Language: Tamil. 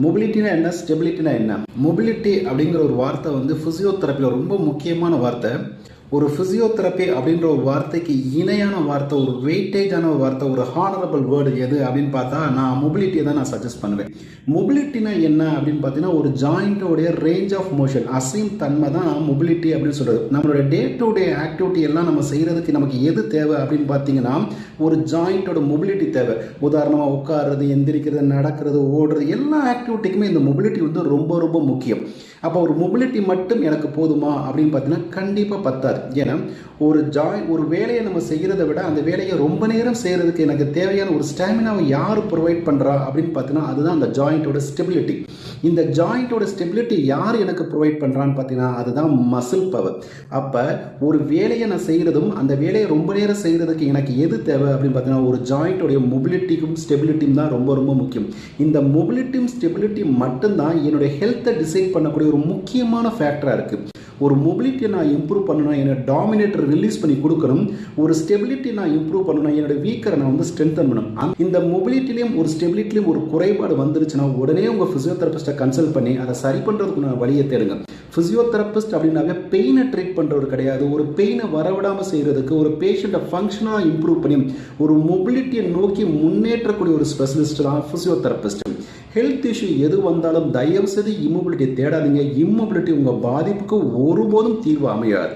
மொபிலிட்டினா என்ன, ஸ்டெபிலிட்டினா என்ன? மொபிலிட்டி அப்படிங்கிற ஒரு வார்த்தை வந்து ஃபிசியோதெரப்பியில் ரொம்ப முக்கியமான வார்த்தை. ஒரு ஃபிசியோதெரப்பி அப்படின்ற ஒரு வார்த்தைக்கு இணையான வார்த்தை, ஒரு வெயிட்டேஜான ஒரு வார்த்தை, ஒரு ஹானரபிள் வேர்டு எது அப்படின்னு பார்த்தா நான் மொபிலிட்டியை தான் நான் சஜஸ்ட் பண்ணுவேன். மொபிலிட்டினா என்ன அப்படின்னு பார்த்தீங்கன்னா, ஒரு ஜாயிண்டோடைய ரேஞ்ச் ஆஃப் மோஷன், அசையும் தன்மை தான் மொபிலிட்டி அப்படின்னு சொல்கிறது. நம்மளோட டே டு டே ஆக்டிவிட்டி எல்லாம் நம்ம செய்கிறதுக்கு நமக்கு எது தேவை அப்படின்னு பார்த்தீங்கன்னா, ஒரு ஜாயிண்டோட மொபிலிட்டி தேவை. உதாரணமாக உட்காருறது, எந்திரிக்கிறது, நடக்கிறது, ஓடுறது, எல்லா ஆக்டிவிட்டிக்குமே இந்த மொபிலிட்டி வந்து ரொம்ப ரொம்ப முக்கியம். அப்போ ஒரு மொபிலிட்டி மட்டும் எனக்கு போதுமா அப்படின்னு பார்த்தீங்கன்னா கண்டிப்பாக பத்தாது. ஏன்னா ஒரு வேலையை நம்ம செய்கிறத விட அந்த வேலையை ரொம்ப நேரம் செய்கிறதுக்கு எனக்கு தேவையான ஒரு ஸ்டாமினாவை யார் ப்ரொவைட் பண்ணுறா அப்படின்னு பார்த்தீங்கன்னா அதுதான் அந்த ஜாயிண்டோட ஸ்டெபிலிட்டி. இந்த ஜாயிண்டோட ஸ்டெபிலிட்டி யார் எனக்கு ப்ரொவைட் பண்ணுறான்னு பார்த்தீங்கன்னா அதுதான் மசில் பவர். அப்போ ஒரு வேலையை நான் செய்கிறதும் அந்த வேலையை ரொம்ப நேரம் செய்கிறதுக்கு எனக்கு எது தேவை அப்படின்னு பார்த்தீங்கன்னா ஒரு ஜாயிண்டோடைய மொபிலிட்டிக்கும் ஸ்டெபிலிட்டியும் தான் ரொம்ப ரொம்ப முக்கியம். இந்த மொபிலிட்டியும் ஸ்டெபிலிட்டி மட்டும்தான் என்னுடைய ஹெல்த்தை டிசைட் பண்ணக்கூடிய ஒரு முக்கியமான ஃபேக்டராக இருக்குது. ஒரு மொபிலிட்டியை நான் இம்ப்ரூவ் பண்ணணும், என்னோட டாமினேட்டர் ரிலீஸ் பண்ணி கொடுக்கணும். ஒரு ஸ்டெபிலிட்டி நான் இம்ப்ரூவ் பண்ணணும், என்னோட வீக்கரை நான் வந்து ஸ்ட்ரென்தன் பண்ணணும். இந்த மொபிலிட்டிலையும் ஒரு ஸ்டெபிலிட்டிலையும் ஒரு குறைபாடு வந்துருச்சுன்னா உடனே உங்கள் ஃபிசியோதெரபிஸ்ட்டை கன்சல்ட் பண்ணி அதை சரி பண்ணுறதுக்கு வழியை தேடுங்க. ஃபிசியோதெரபிஸ்ட் அப்படின்னாவே பெயினை ட்ரீட் பண்ணுறவர் கிடையாது. ஒரு பெயினை வரவிடாமல் செய்கிறதுக்கு, ஒரு பேஷண்ட்டை ஃபங்க்ஷனாக இம்ப்ரூவ் பண்ணி ஒரு மொபிலிட்டியை நோக்கி முன்னேற்றக்கூடிய ஒரு ஸ்பெஷலிஸ்ட் தான் ஃபிசியோதெரபிஸ்ட். ஹெல்த் இஷ்யூ எது வந்தாலும் தயவு செய்து இம்மொபிலிட்டி தேடாதீங்க. இம்மொபிலிட்டி உங்கள் பாதிப்புக்கு ஒருபோதும் தீர்வு அமையாது.